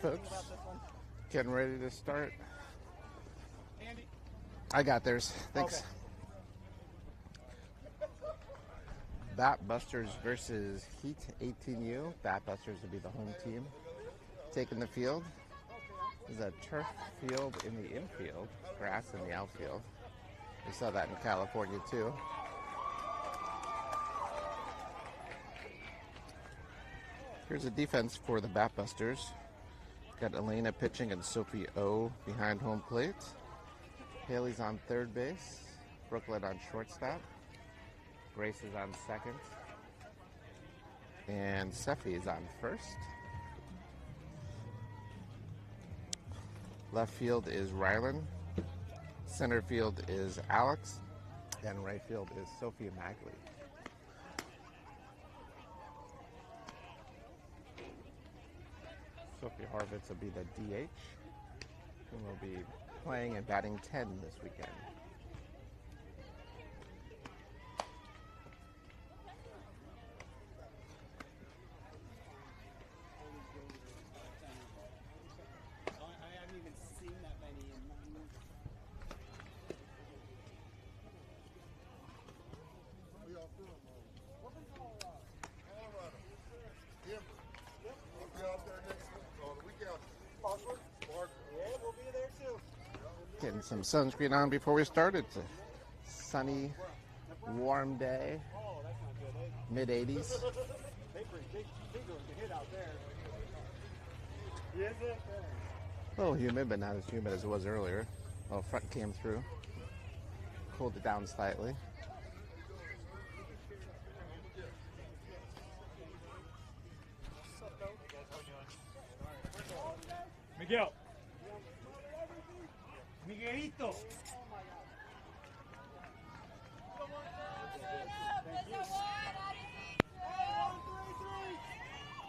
folks. Getting ready to start. I got theirs. Thanks. Batbusters versus Heat 18U. Batbusters will be the home team. Taking the field. There's a turf field in the infield, grass in the outfield. We saw that in California too. Here's a defense for the Batbusters. Got Elena pitching and Sophie O behind home plate. Haley's on third base. Brooklyn on shortstop. Grace is on second. And Seffi is on first. Left field is Rylan. Center field is Alex. And right field is Sophia Magley. Sophie Horvitz will be the DH. And will be playing and batting 10 this weekend. Getting some sunscreen on before we start. It's a sunny, warm day, mid-80s. A little humid, but not as humid as it was earlier. Well, front came through, cooled it down slightly. Miguel. Miguelito.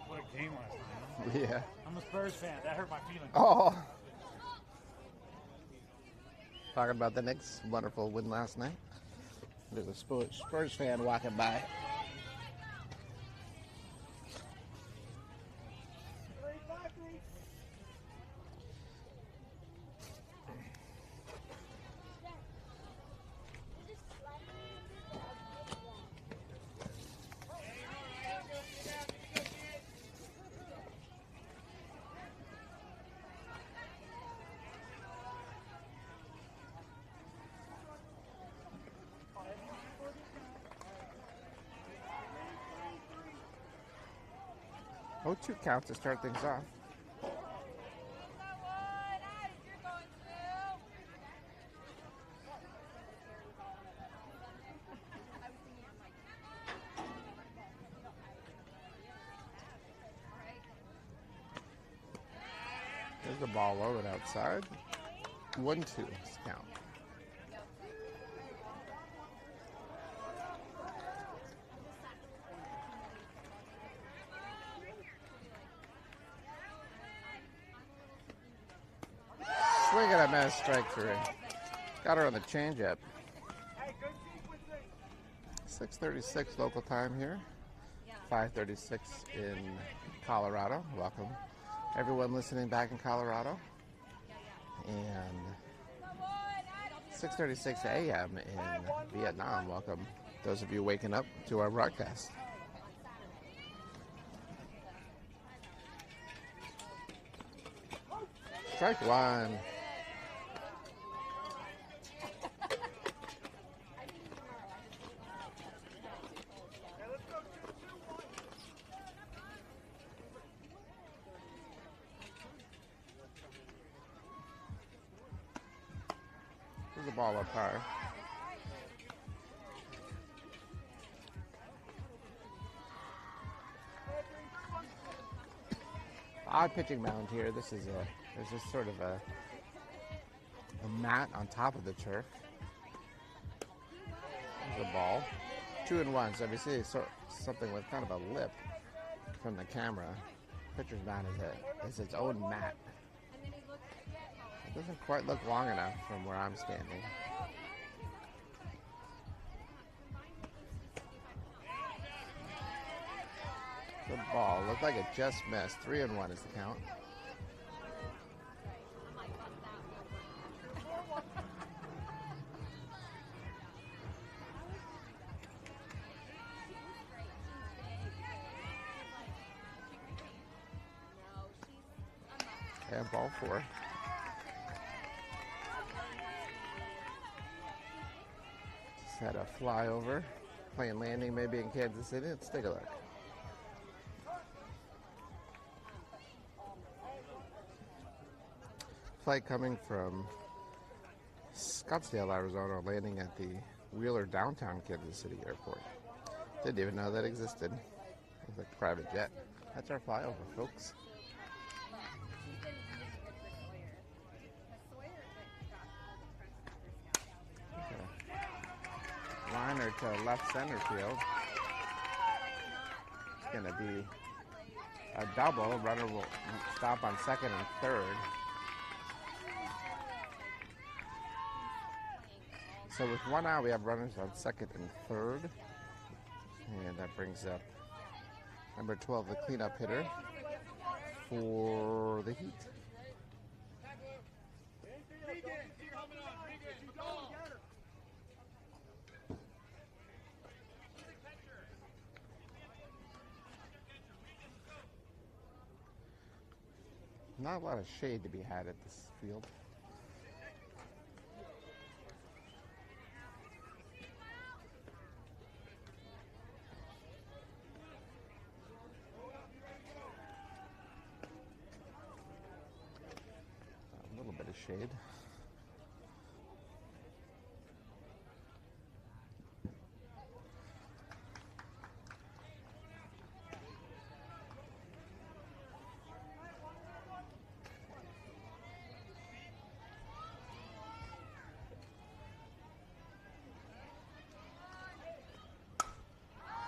What a game last night. Yeah. I'm a Spurs fan. That hurt my feelings. Oh. Talking about the Knicks' wonderful win last night. There's a Spurs fan walking by. Oh, 2 count to start things off. There's the ball low and outside. 1-2 count. Swing and a miss, strike 3. Got her on the changeup. 6:36 local time here. 5:36 in Colorado. Welcome everyone listening back in Colorado. And 6:36 a.m. in Vietnam. Welcome those of you waking up to our broadcast. Strike 1. There's the ball up high. Odd pitching mound here. There's just sort of a mat on top of the turf. There's the ball. 2-1. So if you see something with kind of a lip from the camera, pitcher's mound is its own mat. It doesn't quite look long enough from where I'm standing. Good ball. Looked like it just missed. 3-1 is the count. And ball 4. Just had a flyover. Playing landing maybe in Kansas City. Let's take a look. Flight coming from Scottsdale, Arizona, landing at the Wheeler downtown Kansas City airport. Didn't even know that existed. It's like a private jet. That's our flyover, folks. Okay. Liner to left center field. It's going to be a double. Runner will stop on second and third. So with 1 out, we have runners on second and third. And that brings up number 12, the cleanup hitter for the Heat. Not a lot of shade to be had at this field. Shade.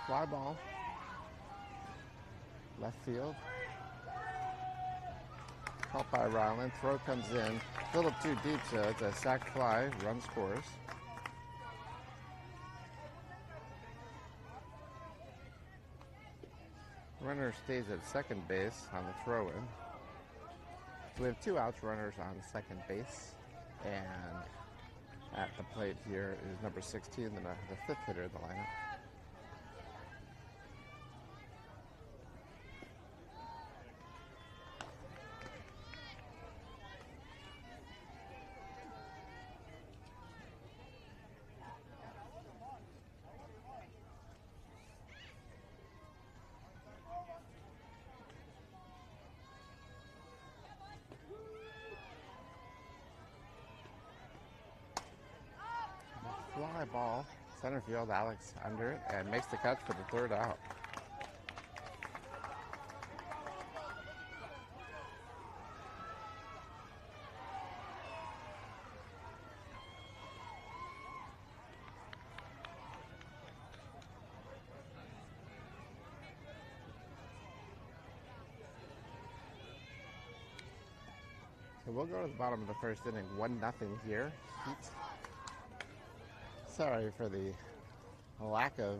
Fly ball. Left field. Caught by Ryland. Throw comes in. A little too deep, so it's a sac fly. Run scores. Runner stays at second base on the throw-in. So we have 2 outs, runners on second base. And at the plate here is number 16, the 5th hitter in the lineup. Fly ball, center field, Alex under it, and makes the catch for the 3rd out. So we'll go to the bottom of the 1st inning, 1-0 here. Heat. Sorry for the lack of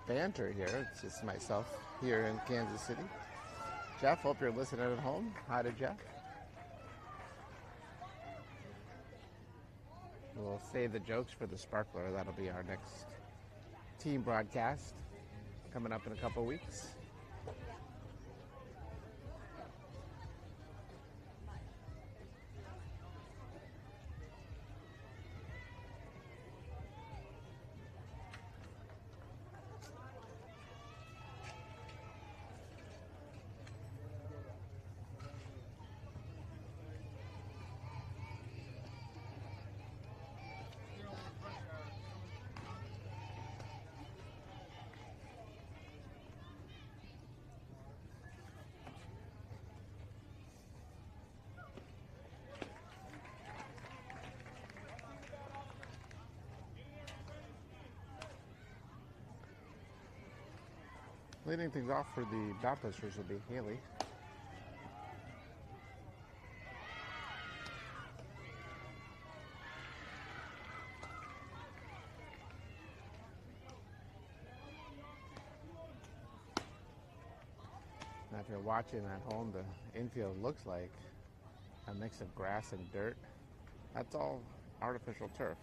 banter here. It's just myself here in Kansas City. Jeff, hope you're listening at home. Hi to Jeff. We'll save the jokes for the sparkler. That'll be our next team broadcast coming up in a couple weeks. Leading things off for the Batbusters will be Haley. Now if you're watching at home, the infield looks like a mix of grass and dirt. That's all artificial turf.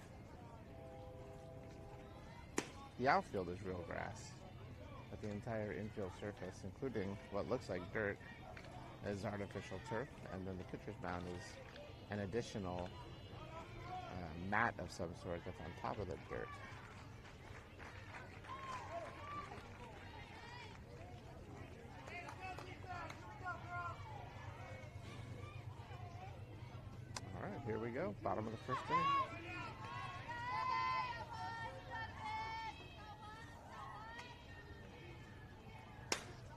The outfield is real grass. But the entire infield surface, including what looks like dirt, is artificial turf, and then the pitcher's mound is an additional mat of some sort that's on top of the dirt. All right, here we go. Bottom of the first inning.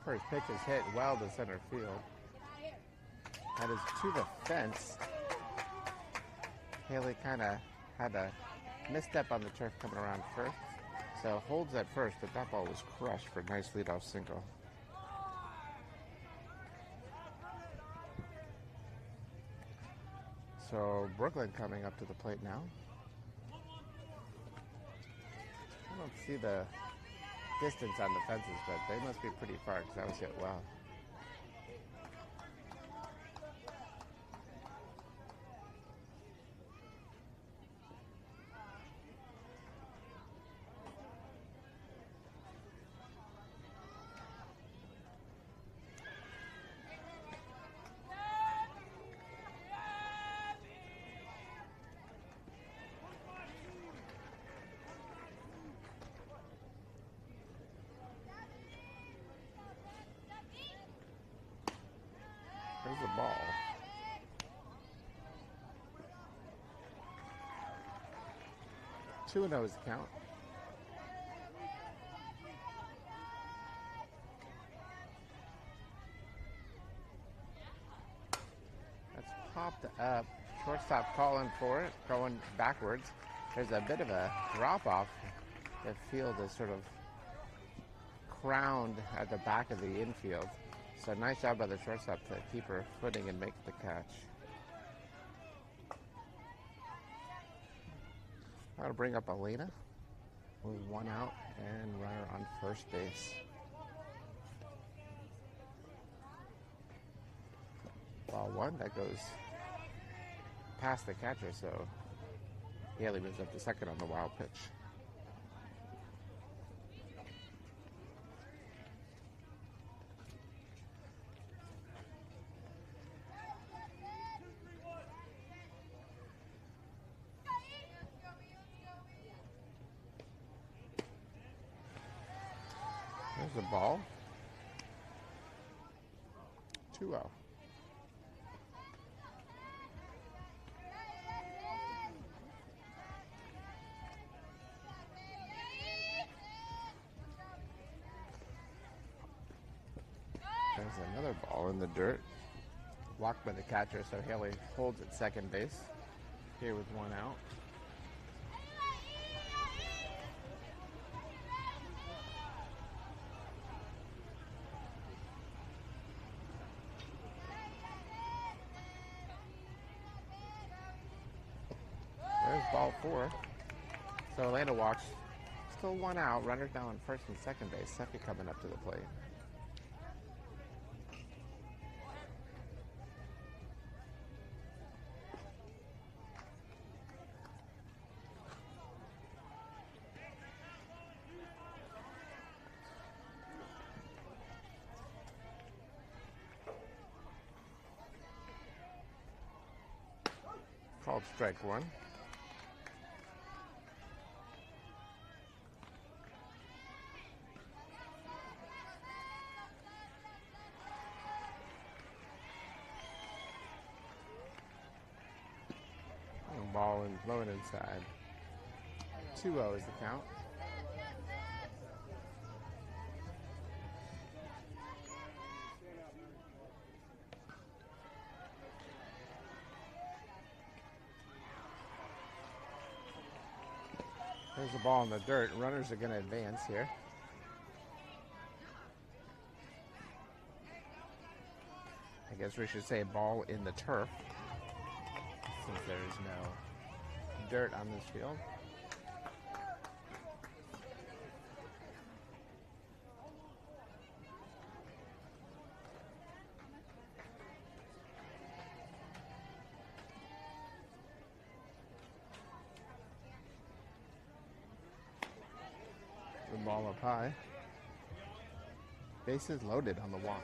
First pitch is hit well to center field. That is to the fence. Haley kind of had a misstep on the turf coming around first, so holds at first, but that ball was crushed for a nice leadoff single. So Brooklyn coming up to the plate now. I don't see the distance on the fences, but they must be pretty far because that was hit well. There's the ball. Two and 0 is the count. That's popped up. Shortstop calling for it, going backwards. There's a bit of a drop off. The field is sort of crowned at the back of the infield. So nice job by the shortstop to keep her footing and make the catch. I'm going to bring up Elena with one out and runner on first base. Ball one, that goes past the catcher, so Haley moves up to second on the wild pitch. There's the ball. 2-0. There's another ball in the dirt. Walked by the catcher, so Haley holds at second base. Here with one out. There's ball four. So Atlanta walks. Still one out. Runners down on first and second base. Seffi coming up to the plate. Called strike one. And ball and blowing inside. 2-0 is the count. There's the ball in the dirt. Runners are going to advance here. I guess we should say ball in the turf, since there is no dirt on this field. The ball up high. Bases loaded on the walk.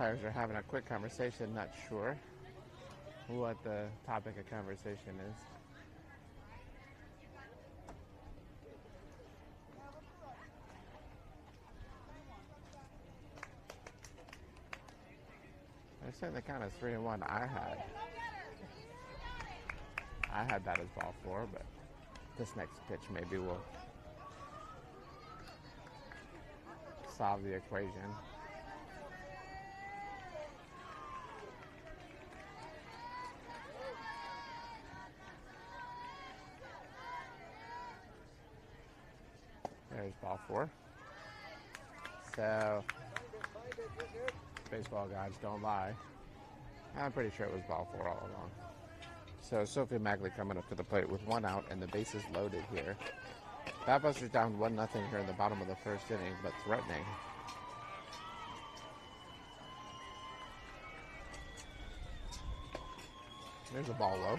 umpires are having a quick conversation, not sure what the topic of conversation is. They're saying the count is 3-1. I had that as ball 4, but this next pitch maybe will solve the equation. There's ball 4. So, baseball gods don't lie. I'm pretty sure it was ball 4 all along. So Sophie Magley coming up to the plate with 1 out and the bases loaded here. Batbusters down 1-0 here in the bottom of the first inning, but threatening. There's a ball low.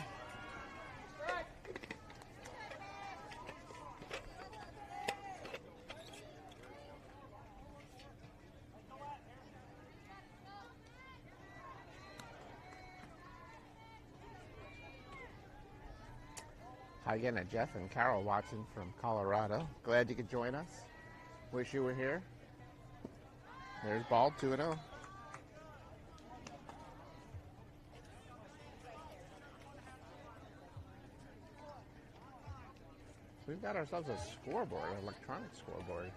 Hi again to Jeff and Carol watching from Colorado. Glad you could join us. Wish you were here. There's ball 2-0. We've got ourselves a scoreboard, an electronic scoreboard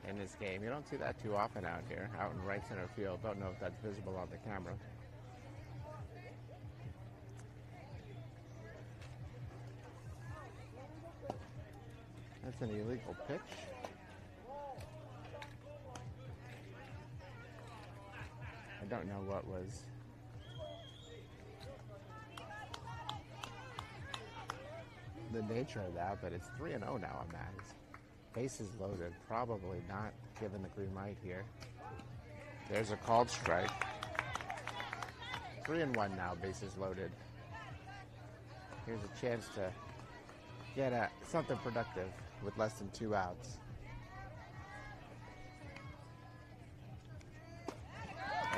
in this game. You don't see that too often out here, out in right center field. Don't know if that's visible on the camera. That's an illegal pitch. I don't know what was. The nature of that, but it's 3-0 now on that. Bases loaded, probably not given the green light here. There's a called strike. 3-1 now, bases loaded. Here's a chance to get at something productive with less than 2 outs.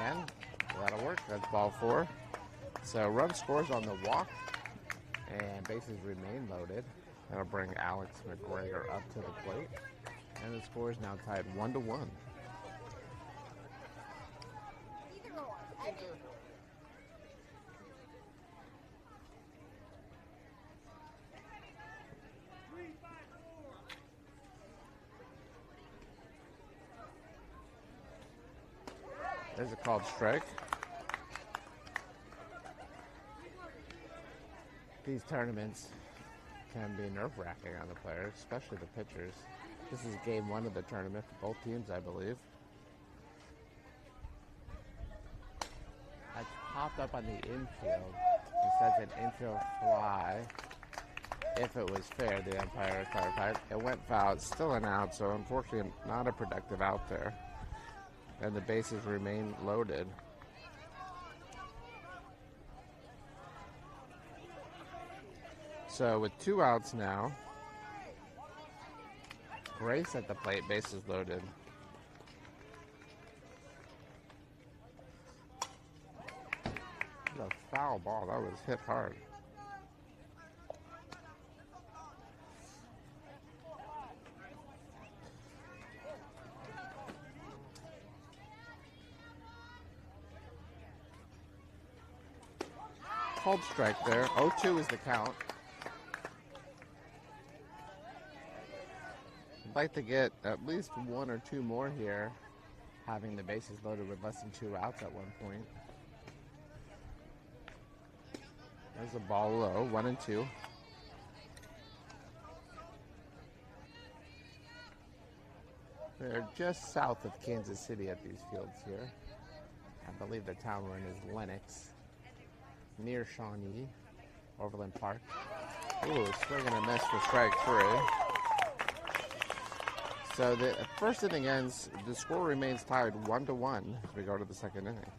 And that'll work. That's ball 4. So run scores on the walk, and bases remain loaded. That'll bring Alex McGregor up to the plate. And the score is now tied 1-1. There's a called strike. These tournaments can be nerve-wracking on the players, especially the pitchers. This is game 1 of the tournament for both teams, I believe. That's popped up on the infield. It says an infield fly. If it was fair, the umpire clarified. It went foul. It's still an out, so unfortunately not a productive out there. And the bases remain loaded. So with 2 outs now, Grace at the plate, bases loaded. A foul ball, that was hit hard. Called strike there. 0-2 is the count. I'd like to get at least 1 or 2 more here, having the bases loaded with less than 2 outs at one point. There's a ball low, 1-2. They're just south of Kansas City at these fields here. I believe the town we're in is Lenox, near Shawnee, Overland Park. Ooh, swing and a miss for strike 3. So the first inning ends, the score remains tied 1-1 as we go to the second inning.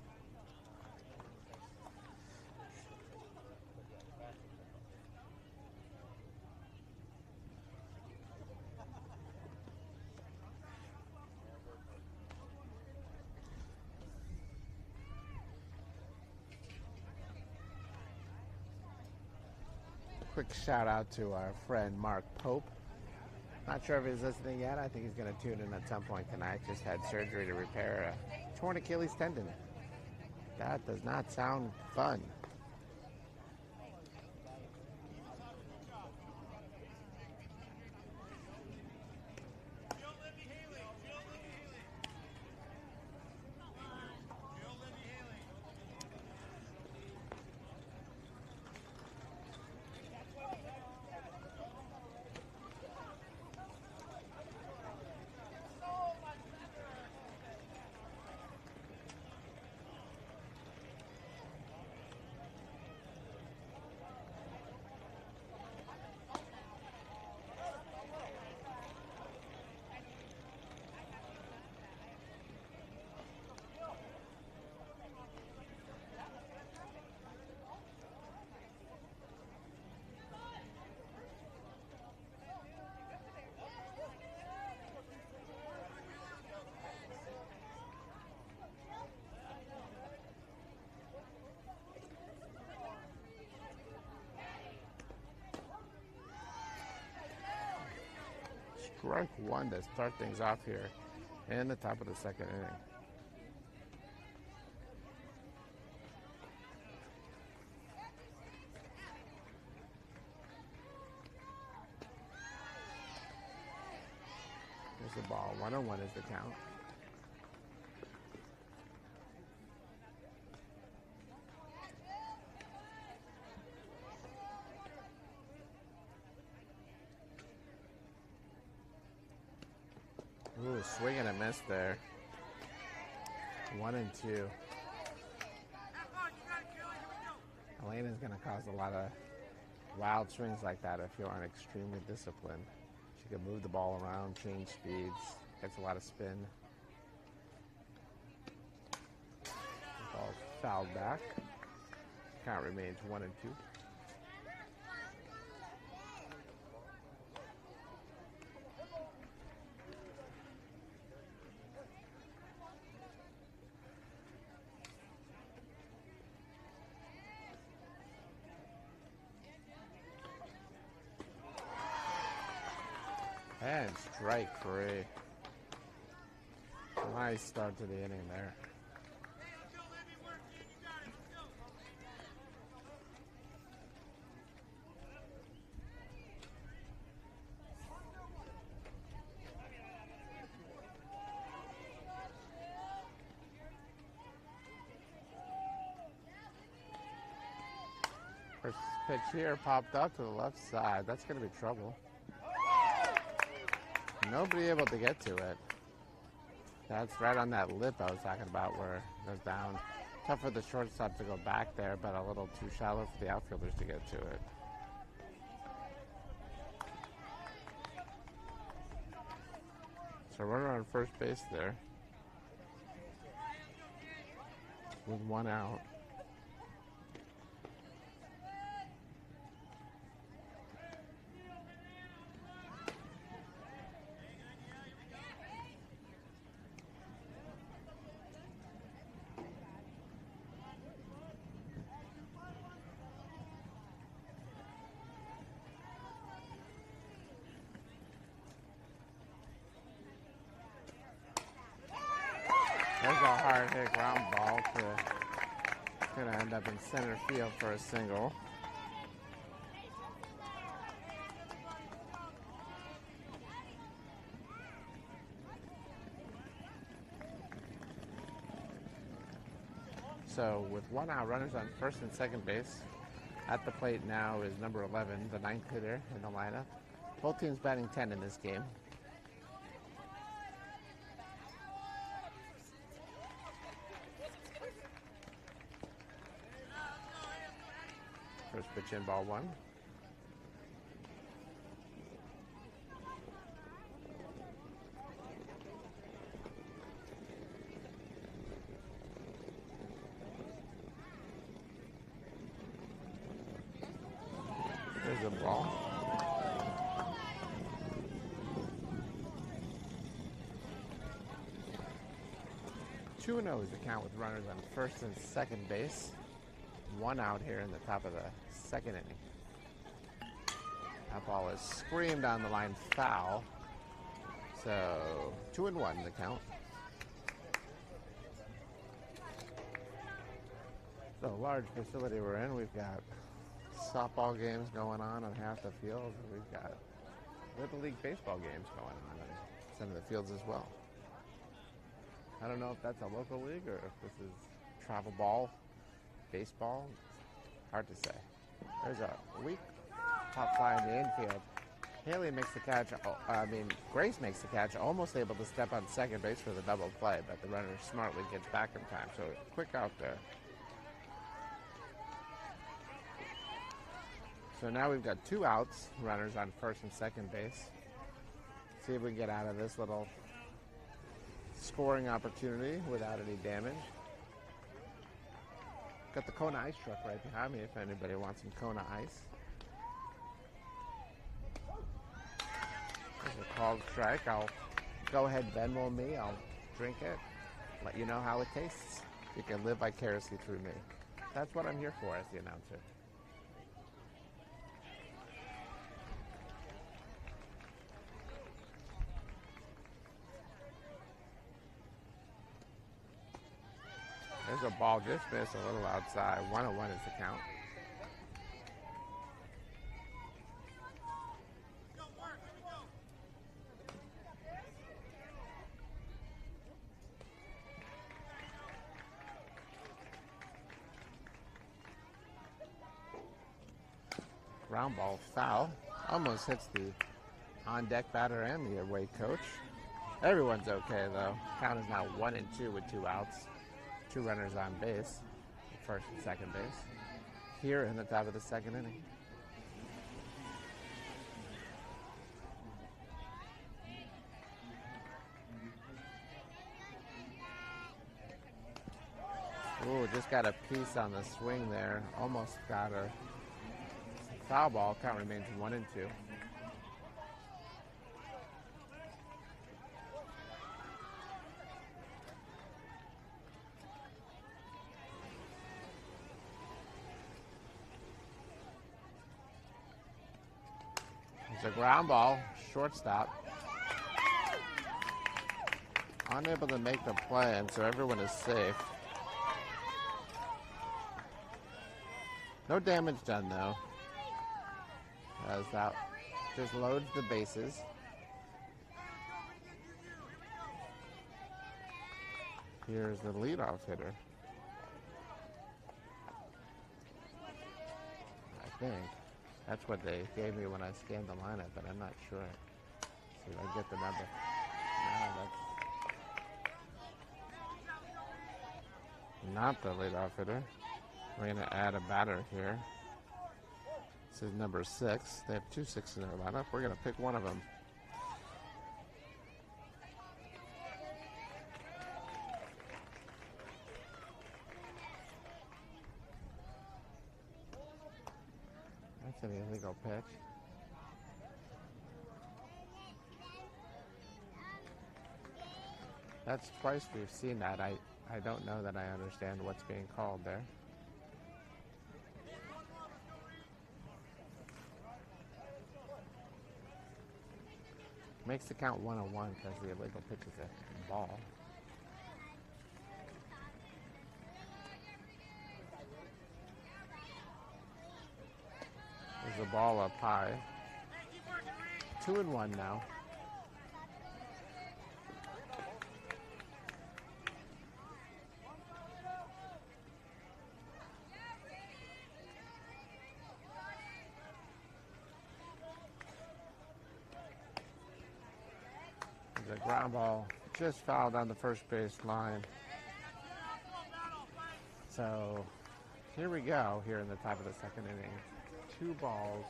quick shout out to our friend Mark Pope. Not sure if he's listening yet. I think he's going to tune in at some point tonight. Just had surgery to repair a torn Achilles tendon. That does not sound fun. Strike one to start things off here in the top of the second inning. There's the ball. 1-1 is the count. Ooh, swing and a miss there. 1-2. Elena's going to cause a lot of wild swings like that if you aren't extremely disciplined. She can move the ball around, change speeds, gets a lot of spin. The ball's fouled back. Count remains 1-2. And strike free. Nice start to the inning there. First pitch here popped up to the left side. That's going to be trouble. Nobody able to get to it. That's right on that lip I was talking about where it goes down. Tough for the shortstop to go back there, but a little too shallow for the outfielders to get to it. So runner on first base there with 1 out. There's a hard hit ground ball gonna end up in center field for a single. So with 1 out, runners on first and second base. At the plate now is number 11, the 9th hitter in the lineup. Both teams batting 10 in this game. First pitch in, ball 1. There's a ball. Two and 0 is the count with runners on first and second base. 1 out here in the top of the second inning. That ball is screamed on the line foul. So 2-1 the count. The large facility we're in, we've got softball games going on half the field. We've got Little League baseball games going on some of the fields as well. I don't know if that's a local league or if this is travel ball, baseball. Hard to say. There's a weak top fly in the infield. Haley makes the catch. Grace makes the catch, almost able to step on second base for the double play, but the runner smartly gets back in time. So quick out there. So now we've got 2 outs, runners on first and second base. See if we can get out of this little scoring opportunity without any damage. Got the Kona ice truck right behind me if anybody wants some Kona ice. There's a called strike. I'll go ahead, Venmo me. I'll drink it, let you know how it tastes. You can live vicariously through me. That's what I'm here for as the announcer. There's a ball just missed a little outside. 1-1 is the count. Ground ball foul. Almost hits the on-deck batter and the away coach. Everyone's okay, though. Count is now 1-2 with 2 outs. 2 runners on base, first and second base, here in the top of the second inning. Ooh, just got a piece on the swing there. Almost got her. Foul ball. Count remains 1-2. It's a ground ball, shortstop. Unable to make the play, and so everyone is safe. No damage done, though, as that just loads the bases. Here's the leadoff hitter. I think. That's what they gave me when I scanned the lineup, but I'm not sure. See if I get the number. No, that's not the leadoff hitter. We're going to add a batter here. This is number 6. They have 2 6s in their lineup. We're going to pick one of them. That's an illegal pitch. That's twice we've seen that. I don't know that I understand what's being called there. Makes the count 1-1 because the illegal pitch is a ball. There's a ball up high. 2-1 now. There's a ground ball just fouled on the first base line. So here we go here in the top of the second inning. 2 balls,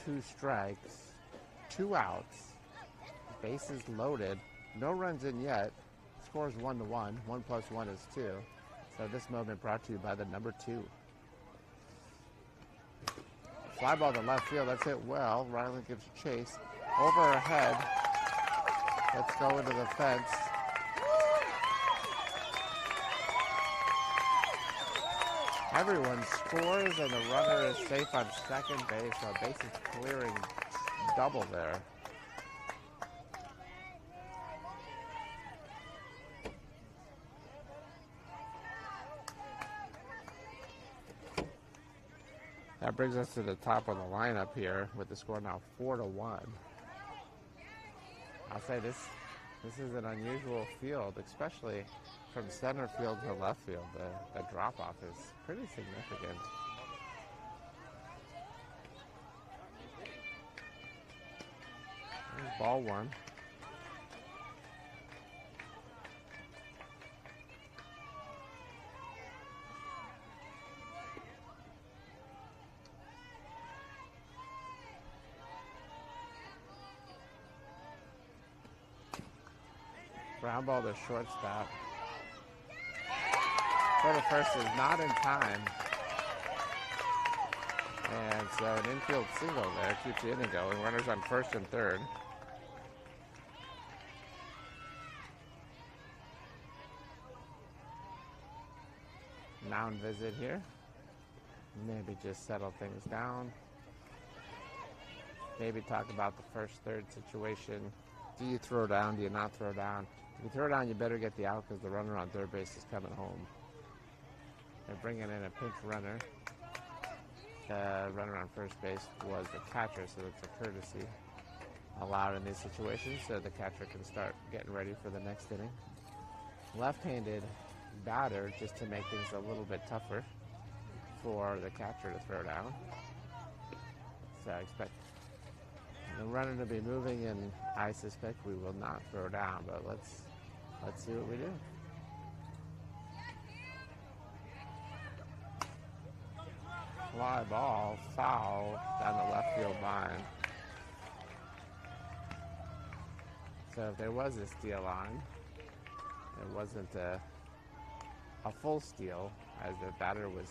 2 strikes, 2 outs, bases loaded, no runs in yet, scores 1-1, 1 + 1 is 2. So this moment brought to you by the number 2. Fly ball to left field, that's hit well. Riley gives chase, over her head. Let's go into the fence. Everyone scores and the runner is safe on second base, so a bases clearing double there. That brings us to the top of the lineup here with the score now 4-1. I'll say this is an unusual field, especially from center field to left field. The drop-off is pretty significant. There's ball one. Ground ball to shortstop. Throw to first is not in time. And so an infield single there keeps the inning going. Runners on first and third. Mound visit here. Maybe just settle things down. Maybe talk about the first, third situation. Do you throw down? Do you not throw down? If you throw down, you better get the out because the runner on third base is coming home. They're bringing in a pinch runner. The runner on first base was the catcher, so it's a courtesy allowed in these situations so the catcher can start getting ready for the next inning. Left-handed batter just to make things a little bit tougher for the catcher to throw down. So I expect the runner to be moving, and I suspect we will not throw down, but let's see what we do. Fly ball, foul down the left field line. So if there was a steal on, it wasn't a full steal, as the batter was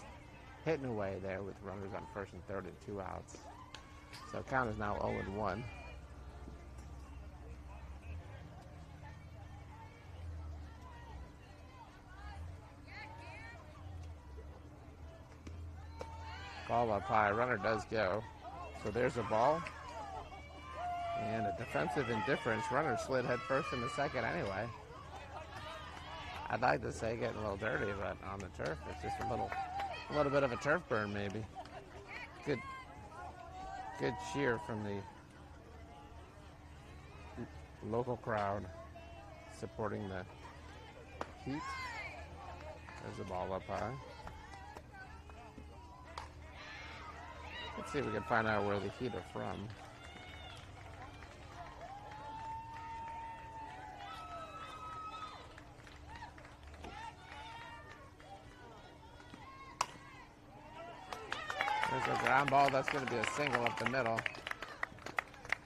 hitting away there with runners on first and third and 2 outs. So count is now 0-1. Ball up high, runner does go. So there's a ball. And a defensive indifference. Runner slid head first in the second anyway. I'd like to say getting a little dirty, but on the turf, it's just a little bit of a turf burn maybe. Good cheer from the local crowd supporting the Heat. There's the ball up high. Let's see if we can find out where the Heat are from. There's a ground ball. That's going to be a single up the middle.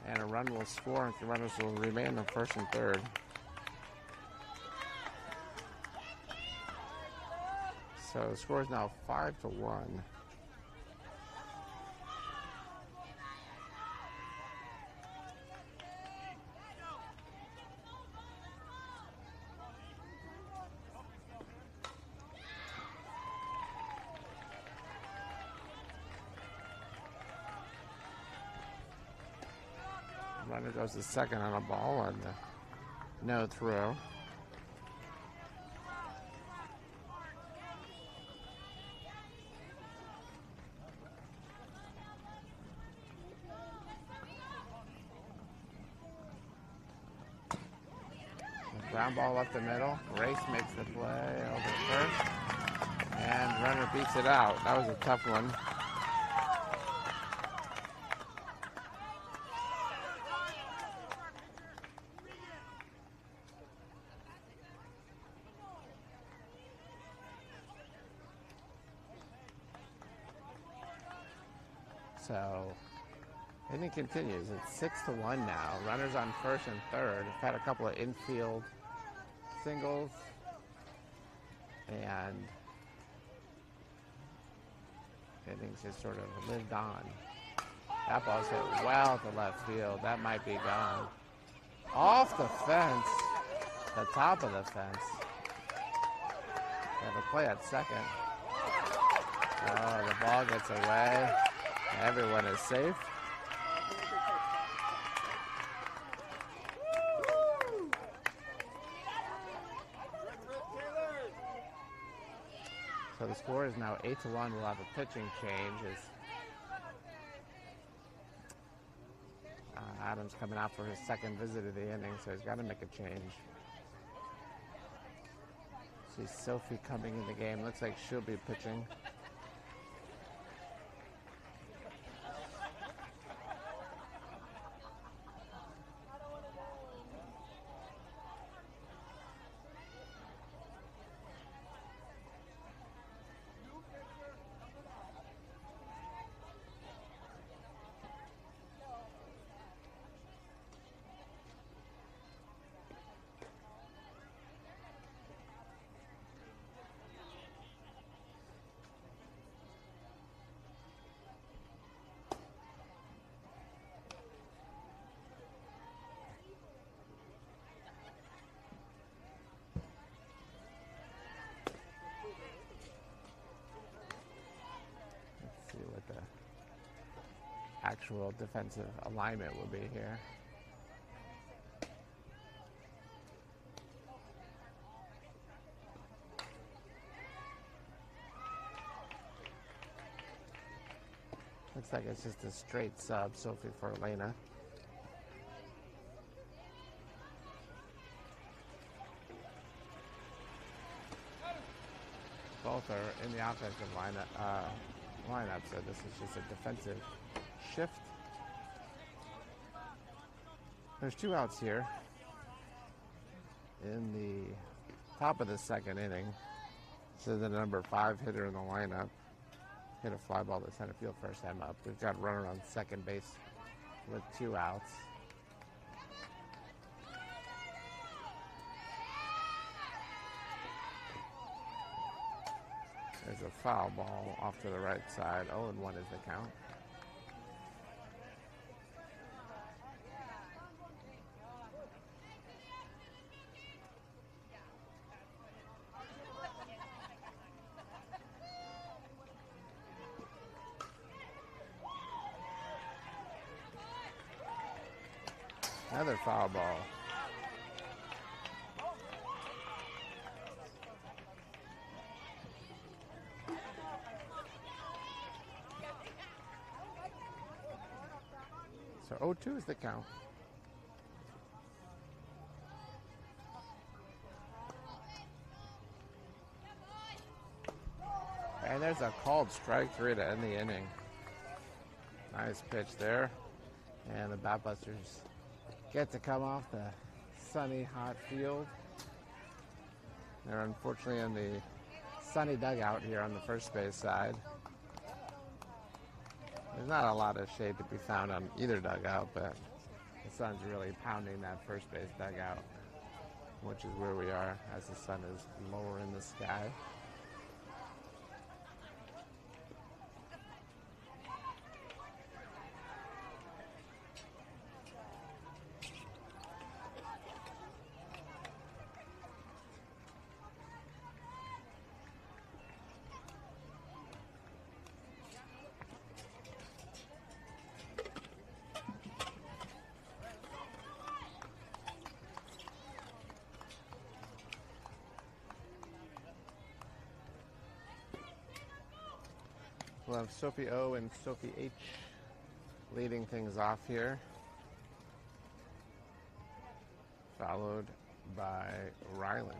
And a run will score, and the runners will remain on first and third. So the score is now 5-1. Runner goes to second on a ball and no throw. Ground ball up the middle. Race makes the play over first. And runner beats it out. That was a tough one. So, inning continues. It's 6-1 now. Runners on first and third. We've had a couple of infield singles. And innings just sort of lived on. That ball's hit well to left field. That might be gone. Off the fence. The top of the fence. They have a play at second. Oh, the ball gets away. Everyone is safe. So the score is now 8-1. We'll have a pitching change as Adams coming out for his second visit of the inning, so he's got to make a change. See Sophie coming in the game. Looks like she'll be pitching. What the actual defensive alignment will be here. Looks like it's just a straight sub, Sophie for Elena. Both are in the offensive lineup, so this is just a defensive shift. There's 2 outs here in the top of the second inning. This is the number 5 hitter in the lineup. Hit a fly ball to center field first time up. We've got a runner on second base with 2 outs. There's a foul ball off to the right side. 0-1 is the count. Another foul ball. So 0-2 is the count. And there's a called strike 3 to end the inning. Nice pitch there. And the Batbusters get to come off the sunny, hot field. They're unfortunately in the sunny dugout here on the first base side. There's not a lot of shade to be found on either dugout, but the sun's really pounding that first base dugout, which is where we are as the sun is lower in the sky. We'll have Sophie O and Sophie H leading things off here, followed by Ryland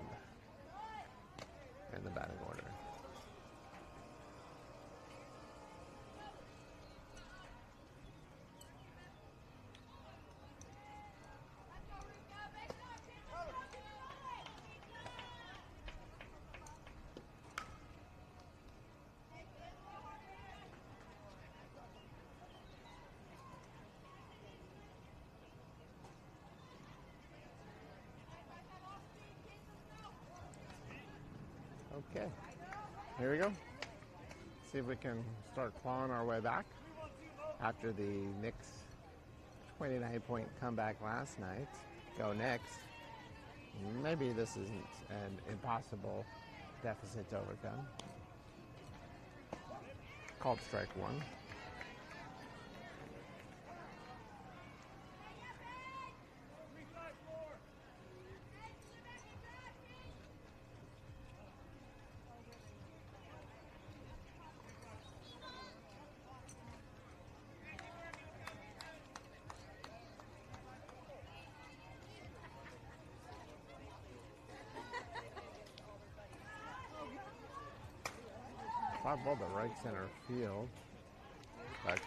in the batting order. Okay, here we go. See if we can start clawing our way back after the Knicks 29-point comeback last night. Go Knicks. Maybe this isn't an impossible deficit to overcome. Called strike one. Fly ball to right center field.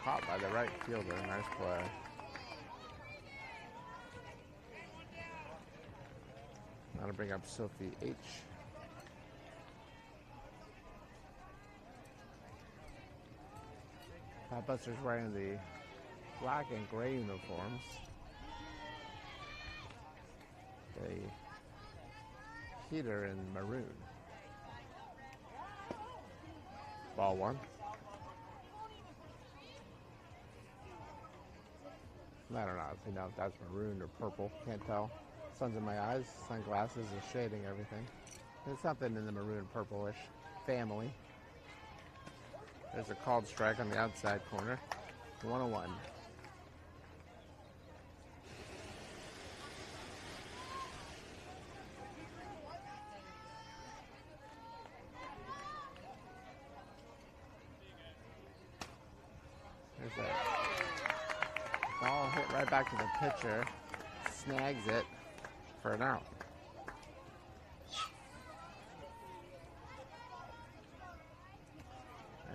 Caught by the right fielder. Nice play. Now to bring up Sophie H. Batbusters wearing the black and gray uniforms. The heater in maroon. Ball one. I don't know if that's maroon or purple. Can't tell. Sun's in my eyes. Sunglasses is shading everything. There's something in the maroon purplish family. There's a called strike on the outside corner. 1-1. There's that ball hit right back to the pitcher. Snags it for an out.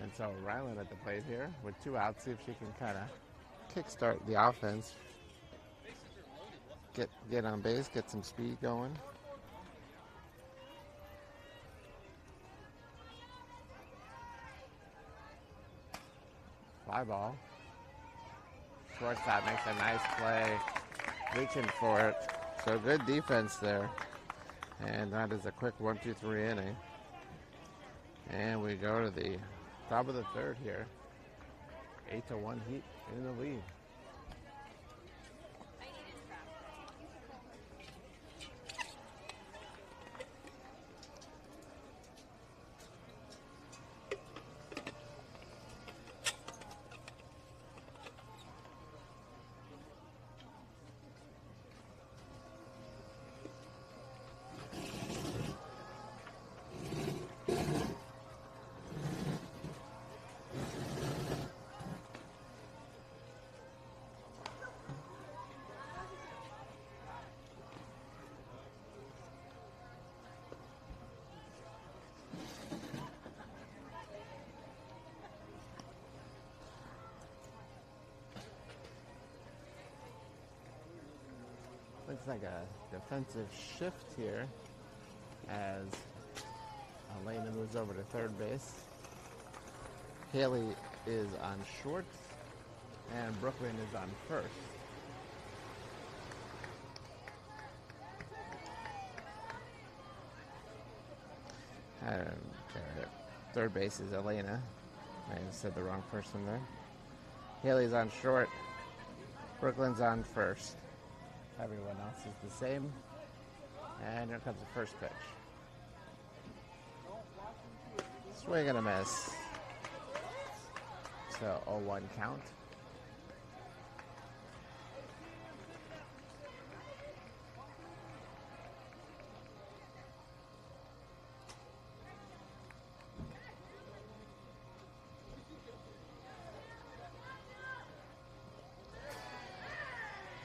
And so Ryland at the plate here with 2 outs. See if she can kind of kickstart the offense. Get on base, get some speed going. Fly ball. Shortstop makes a nice play, reaching for it. So good defense there. And that is a quick 1-2-3 inning. And we go to the top of the third here. 8-1 Heat in the lead. Looks like a defensive shift here as Elena moves over to third base. Haley is on short and Brooklyn is on first. Third base is Elena. I said the wrong person there. Haley's on short. Brooklyn's on first. Everyone else is the same. And here comes the first pitch. Swing and a miss. So 0-1 count.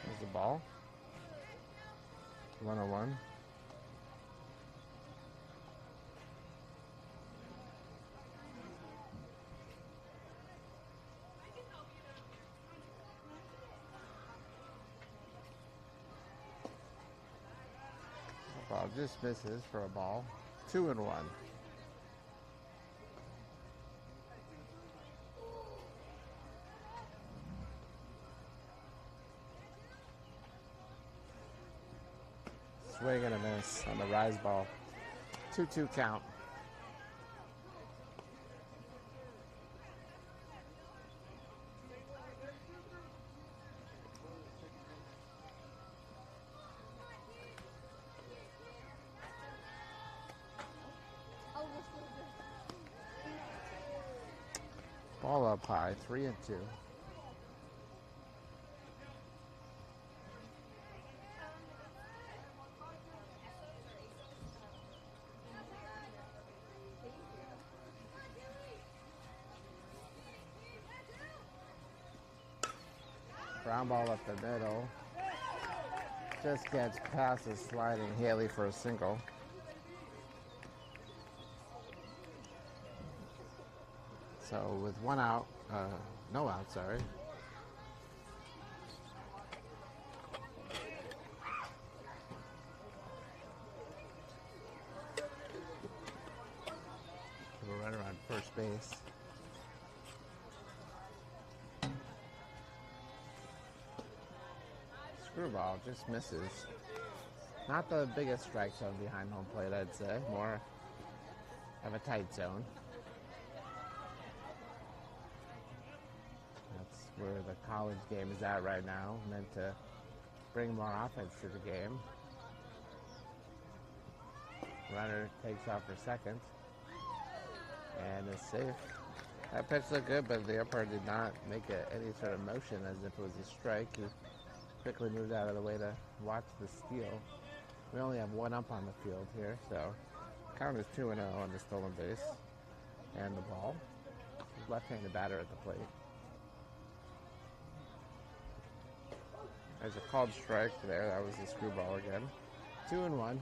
There's the ball. 101. Ball just misses for a ball. 2-1. Swing and a miss on the rise ball. 2-2 count. Ball up high, 3-2. Ground ball up the middle. Just gets past the sliding Haley for a single. So with one out, no out, sorry. We're running around first base. Screwball just misses. Not the biggest strike zone behind home plate, I'd say. More of a tight zone. That's where the college game is at right now. Meant to bring more offense to the game. Runner takes off for second. And is safe. That pitch looked good, but the umpire did not make any sort of motion as if it was a strike. He quickly moved out of the way to watch the steal. We only have one ump on the field here, so count is 2-0 on the stolen base and the ball. Left-handed batter at the plate. There's a called strike there. That was the screwball again. 2-1.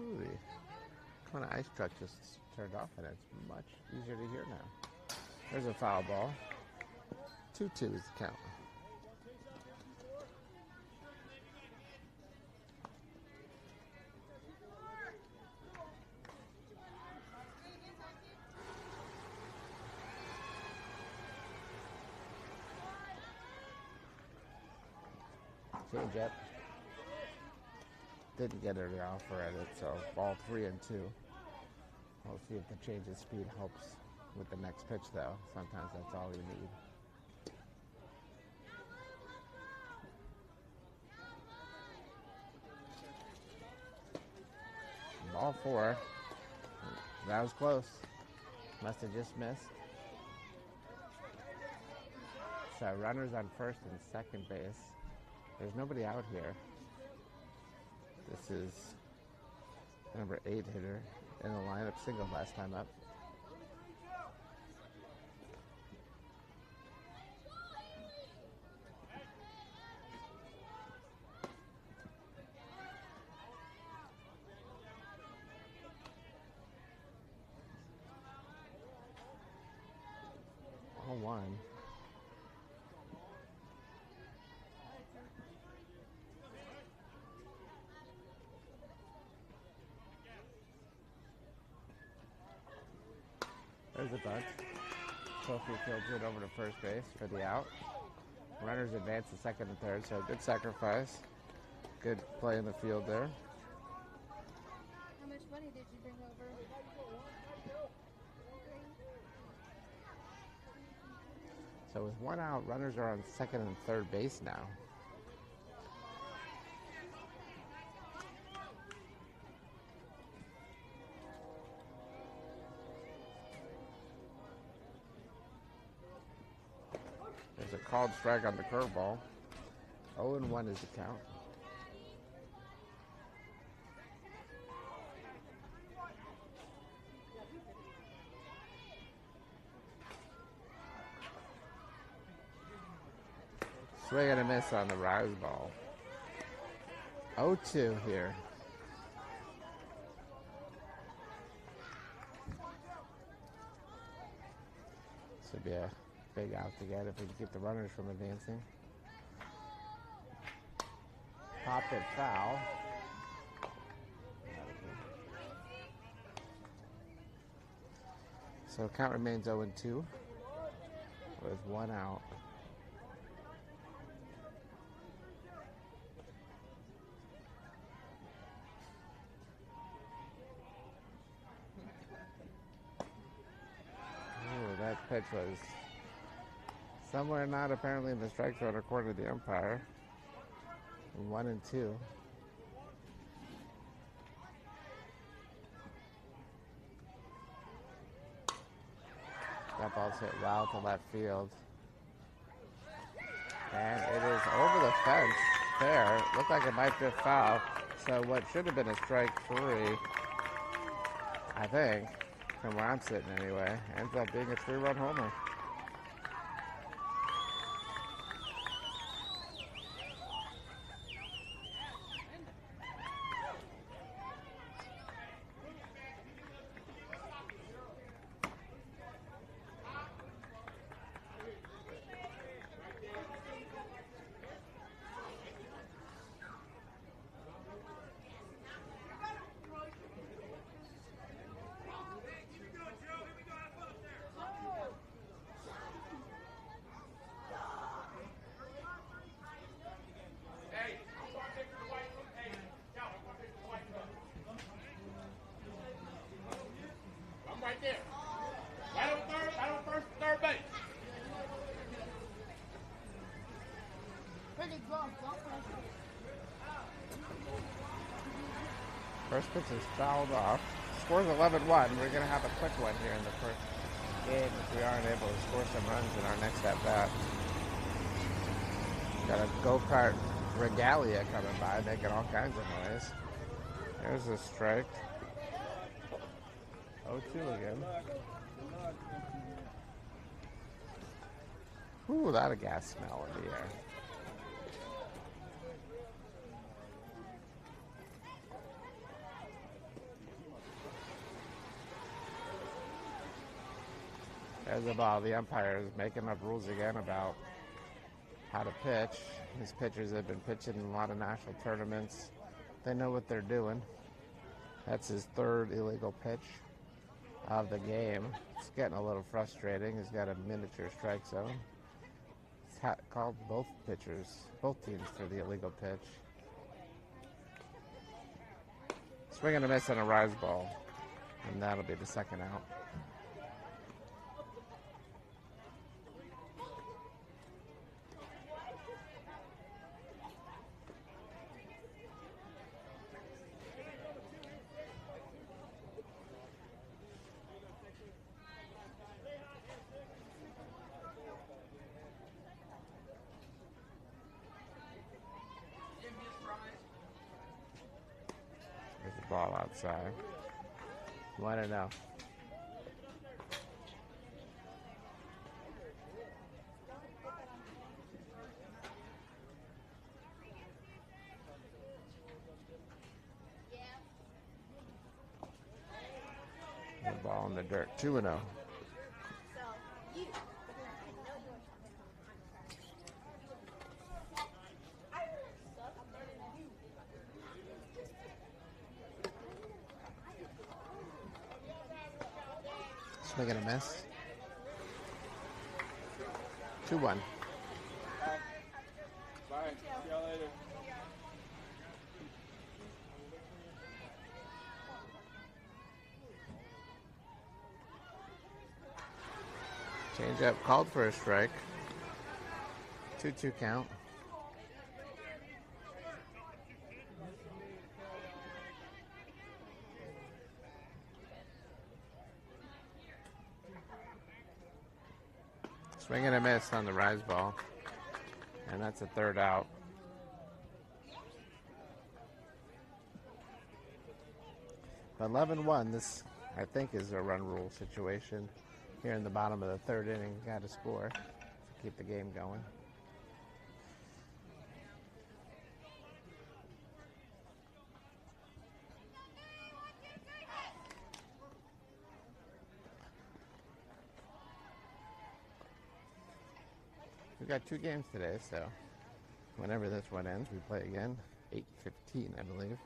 Ooh, the kind of ice truck just turned off, and it's much easier to hear now. There's a foul ball. 2-2 is the count. Change up. Didn't get any offer at it, so ball 3-2. We'll see if the change of speed helps with the next pitch, though. Sometimes that's all you need. Ball 4. That was close. Must have just missed. So runners on first and second base. There's nobody out here. This is number 8 hitter in the lineup, single last time up. All one. There's a bunt. Sophie fields it over to first base for the out. Runners advance to second and third, so good sacrifice. Good play in the field there. How much money did you bring over? So with one out, runners are on second and third base now. There's a called strike on the curveball. 0-1 is the count. Swing and a miss on the rise ball. 0-2 here. This would be a big out to get if we can keep the runners from advancing. Pop it foul. So count remains 0-2 with one out. That pitch was somewhere not apparently in the strike zone according to the umpire. 1-2. That ball's hit well to left field. And it is over the fence. Fair. Looked like it might be a foul. So what should have been a strike 3, I think, from where I'm sitting anyway, ends up being a 3-run homer. First pitch is fouled off. Score's 11-1. We're going to have a quick one here in the first game if we aren't able to score some runs in our next at-bat. Got a go-kart regalia coming by, making all kinds of noise. There's a strike. 0-2 again. Ooh, that a gas smell in the air. There's the ball. The umpire is making up rules again about how to pitch. These pitchers have been pitching in a lot of national tournaments. They know what they're doing. That's his 3rd illegal pitch of the game. It's getting a little frustrating. He's got a miniature strike zone. He's called both teams for the illegal pitch. Swing and a miss on a rise ball, and that'll be the second out. There's the ball outside. 1-0. The ball in the dirt. 2-0. Swing and a miss. 2-1. Bye. See y'all later. Change up called for a strike. 2-2 count. Swing and a miss on the rise ball. And that's a 3rd out. But 11-1, this I think is a run rule situation. Here in the bottom of the 3rd inning, got to score to keep the game going. We've got 2 games today, so whenever this one ends, we play again. 8:15, I believe.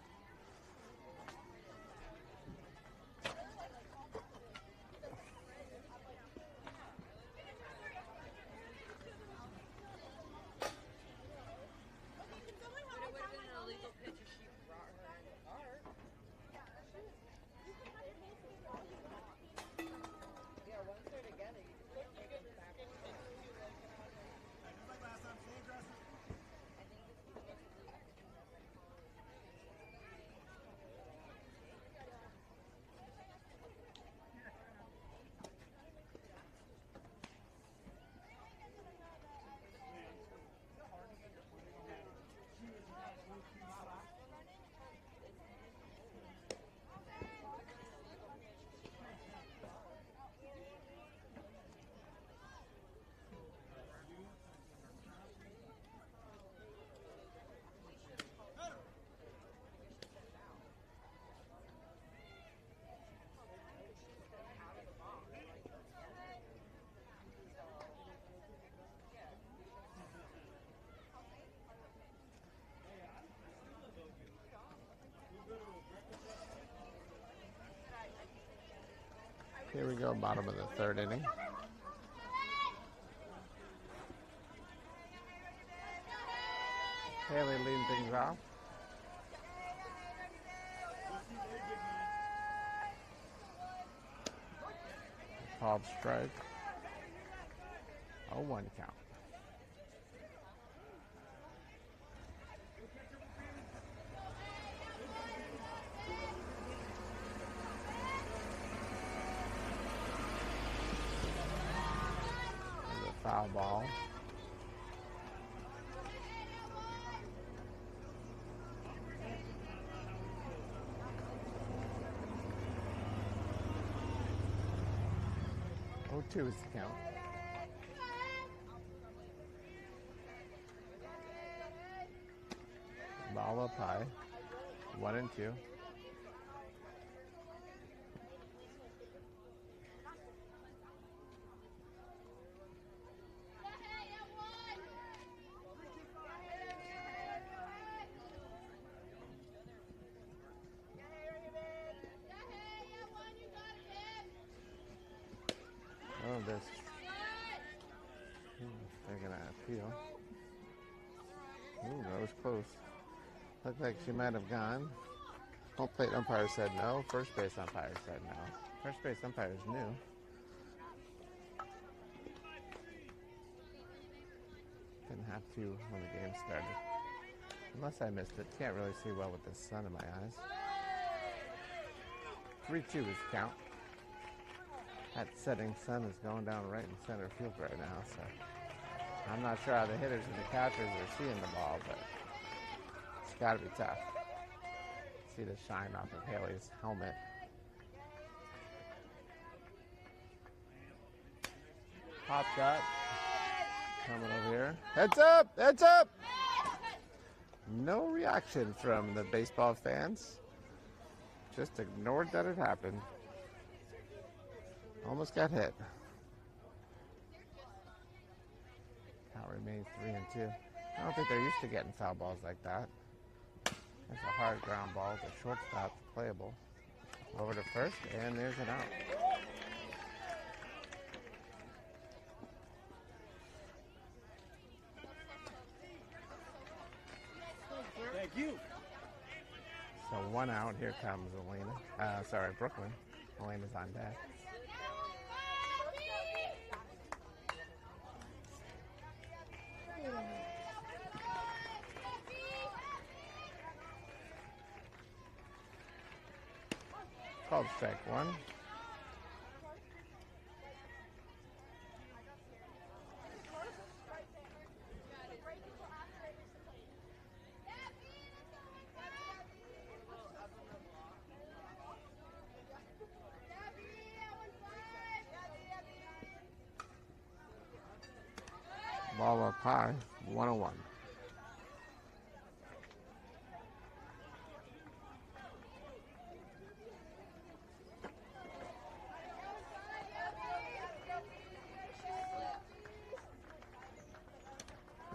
we go, bottom of the third inning. Haley leading things off. Called strike. 0-1 count. There's a foul ball. Oh, 2 is the count. Ball up high. 1 and 2. Oh, this. They're gonna appeal. Ooh, that was close. Looked like she might have gone. Home plate umpire said no. First base umpire said no. First base umpire is new. Didn't have to when the game started. Unless I missed it. Can't really see well with the sun in my eyes. 3-2 is the count. That setting sun is going down right in center field right now, so I'm not sure how the hitters and the catchers are seeing the ball, but it's got to be tough. See the shine off of Haley's helmet. Pop shot coming over here. Heads up! Heads up! No reaction from the baseball fans. Just ignored that it happened. Almost got hit. Count remains 3 and 2. I don't think they're used to getting foul balls like that. That's a hard ground ball. The shortstop's playable. Over to first, and there's an out. Thank you. So 1 out. Here comes Elena. Brooklyn. Elena's on deck. Called strike 1. Ball up high, 101.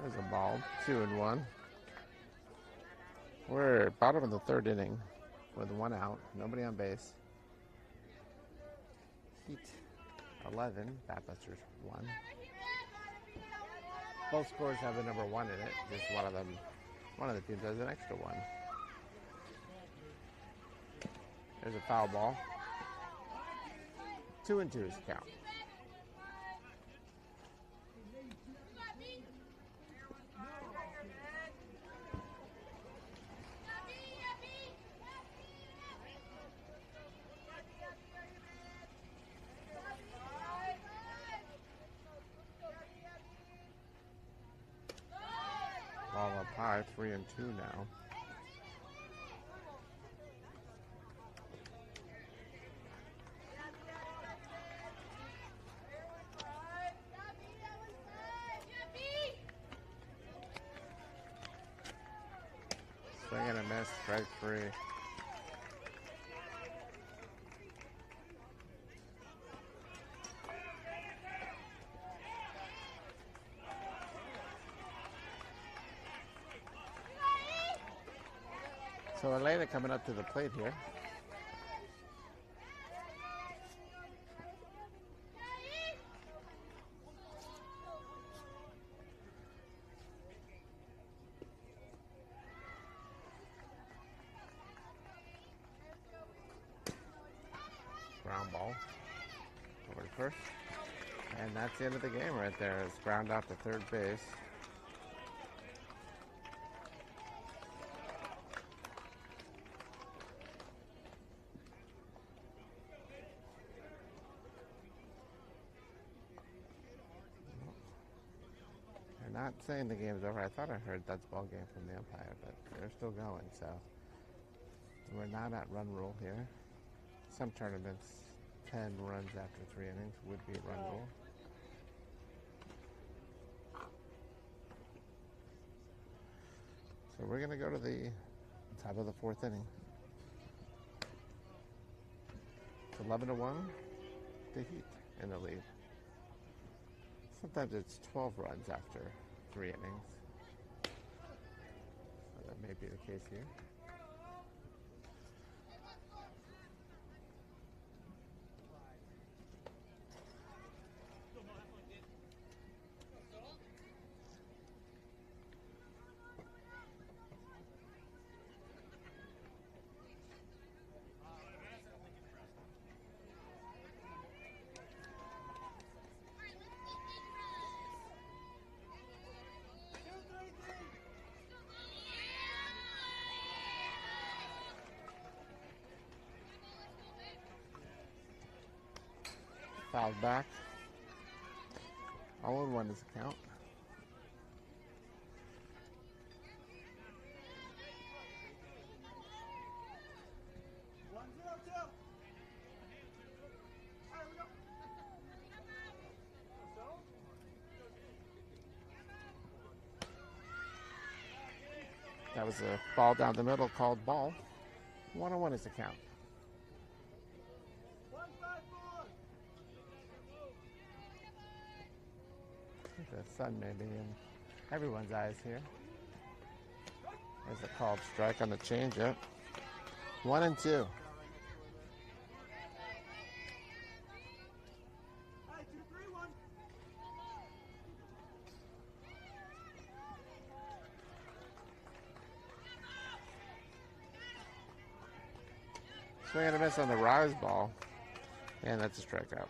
There's a ball, 2-1. We're bottom of the third inning with 1 out, nobody on base. Heat 11, Batbusters 1. Both scores have the number 1 in it. Just one of the teams has an extra 1. There's a foul ball. 2 and 2 is the count. Ball up high, 3 and 2 now. Swing and a miss, strike 3. So Elena coming up to the plate here. first. And that's the end of the game right there. It's ground out to third base. They're not saying the game's over. I thought I heard that's ball game from the umpire, but they're still going, so we're not at run rule here. Some tournaments, 10 runs after 3 innings would be run rule. So we're going to go to the top of the 4th inning. It's 11-1, the Heat in the lead. Sometimes it's 12 runs after 3 innings. So that may be the case here. Fouled back. All in one is the count. That was a ball down the middle called ball. 1-1 is the count. The sun may be in everyone's eyes here. There's a called strike on the changeup. 1-2. Swing and a miss on the rise ball. And that's a strikeout.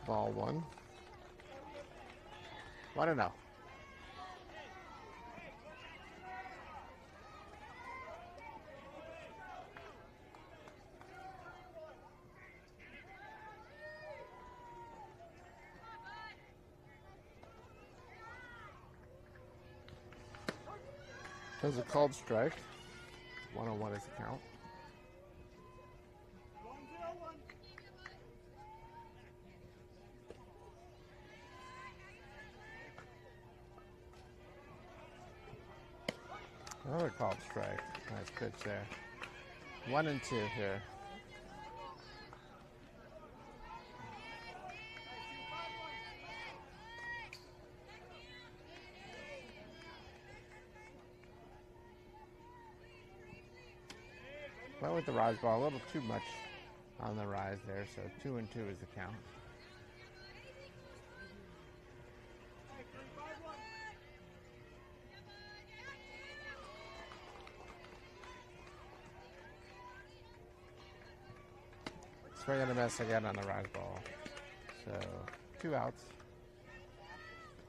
Ball 1. 1-0. There's a called strike. 1-1 is the count. Another called strike. Nice pitch there. 1-2 here. Went with the rise ball a little too much on the rise there, so 2-2 is the count. Swing and a miss again on the rise ball. So 2 outs,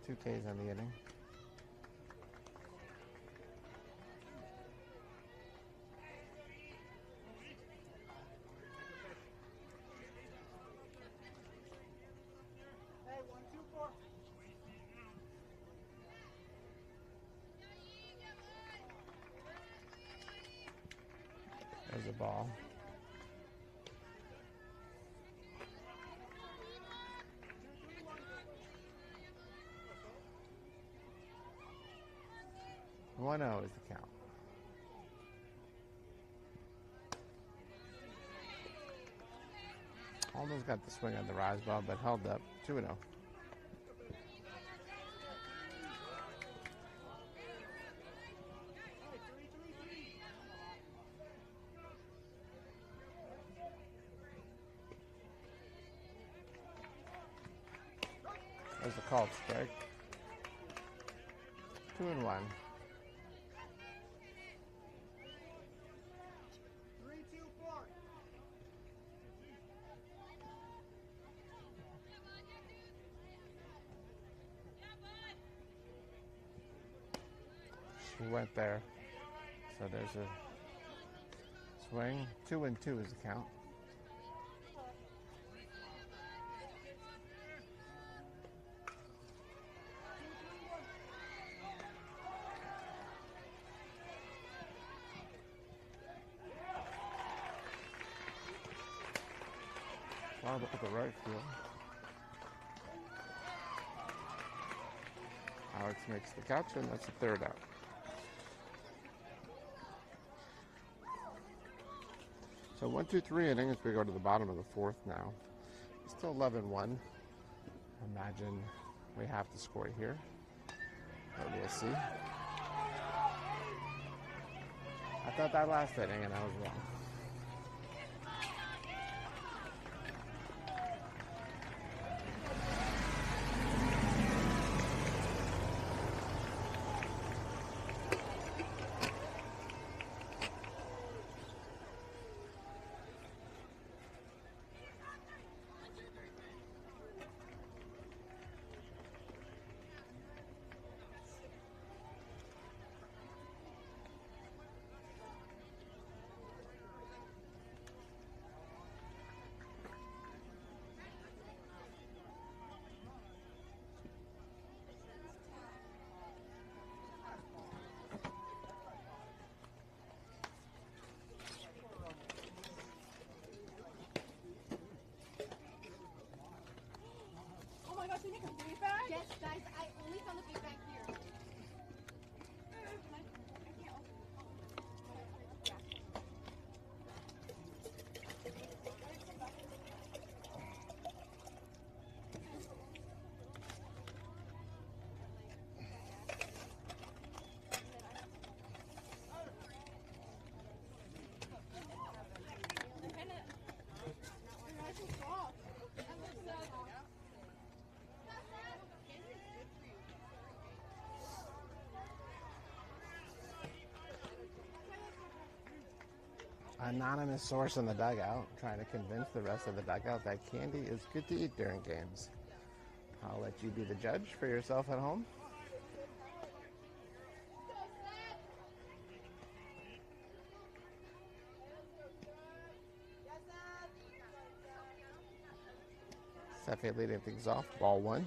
2 Ks on the inning. There's a ball. One 0 is the count. Almost got the swing on the rise ball, but held up. 2-0. called strike. 2-1. 3-2-4. She went there. So there's a swing. 2-2 is the count. Wild up at the right field. Alex makes the catch, and that's the third out. So 1-2-3 inning as we go to the bottom of the fourth now. Still 11-1. Imagine we have to score here, but we'll see. I thought that last inning, and I was wrong. Yes, guys, I only found the big bag here. Anonymous source in the dugout trying to convince the rest of the dugout that candy is good to eat during games. I'll let you be the judge for yourself at home. Sefe leading things off, ball one.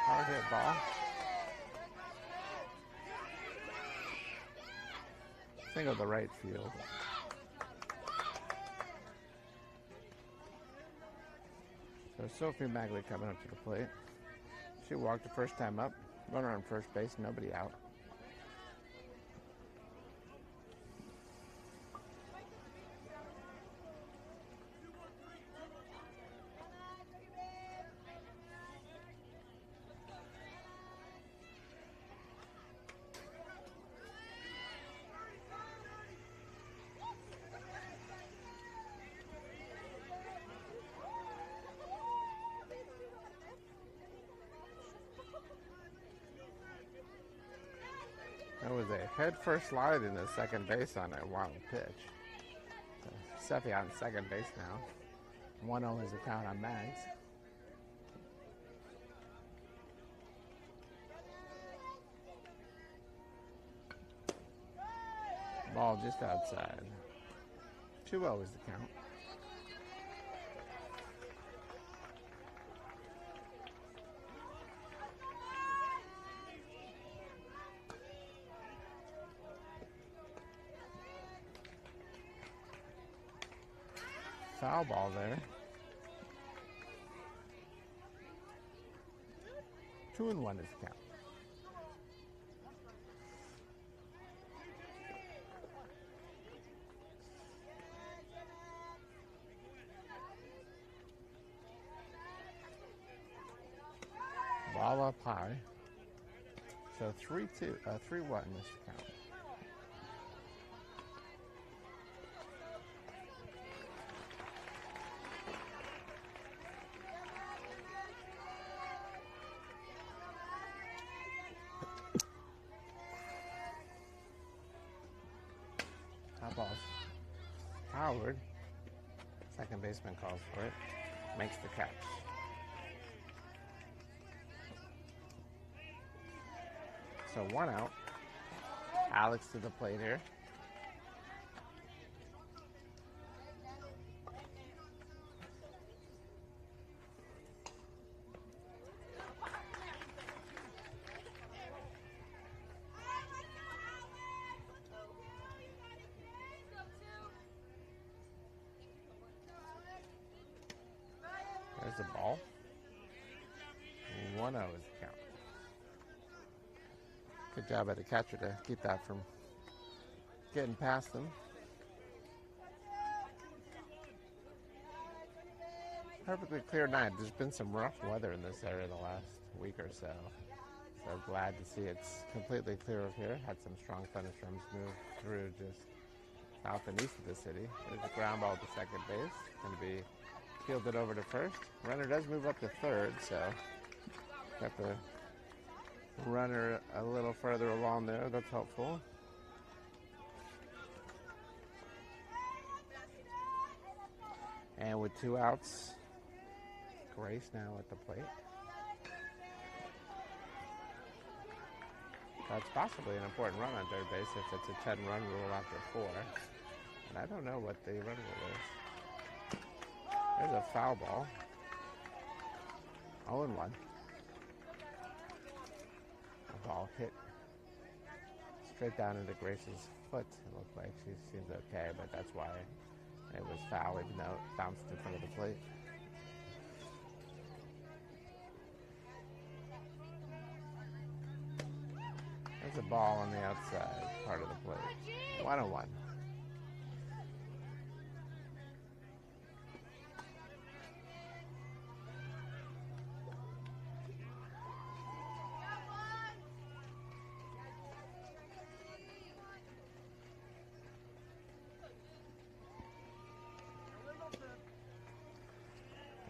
Hard hit ball. Single to right field. So Sophie Magley coming up to the plate. She walked the first time up. Runner on first base, nobody out. That was a head first slide into second base on a wild pitch. So Sefe on second base now. 1-0 is the count on Mags. Ball just outside. 2-0 is the count. Foul ball there. 2-1 is the count. Ball up high. So 3-1 this count. Hot balls. Howard, second baseman, calls for it. Makes the catch. So 1 out. Alex to the plate here. There's the ball. 1-0 is the count. Good job by the catcher to keep that from getting past them. Perfectly clear night. There's been some rough weather in this area the last week or so. So glad to see it's completely clear of here. Had some strong thunderstorms move through just south and east of the city. There's a ground ball to second base. Going to be fielded over to first. Runner does move up to third, so got the runner a little further along there. That's helpful. And with 2 outs, Grace now at the plate. That's possibly an important run on third base if it's a 10-run rule after 4. And I don't know what the run rule is. There's a foul ball. 0-1. The ball hit straight down into Grace's foot. It looked like she seems okay, but that's why it was foul, even though it bounced in front of the plate. There's a ball on the outside part of the plate. 1-1.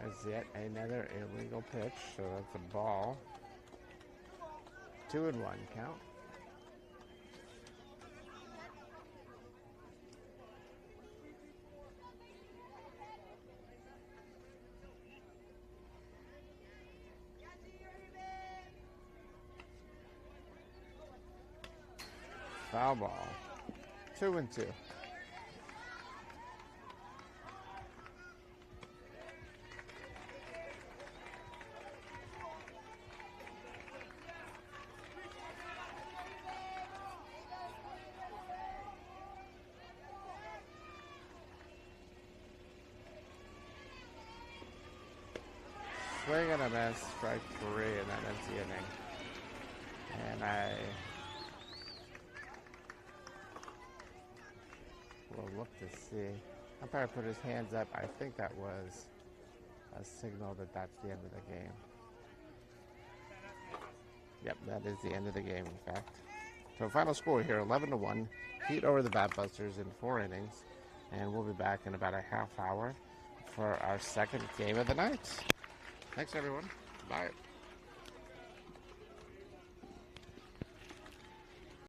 There's yet another illegal pitch, so that's a ball. 2-1 count. Foul ball. 2-2. Swing and a miss, strike 3, and that ends the inning. And I will look to see. Umpire put his hands up. I think that was a signal that that's the end of the game. Yep, that is the end of the game, in fact. So final score here, 11-1. Heat over the Batbusters in 4 innings. And we'll be back in about a half hour for our second game of the night. Thanks, everyone. Bye.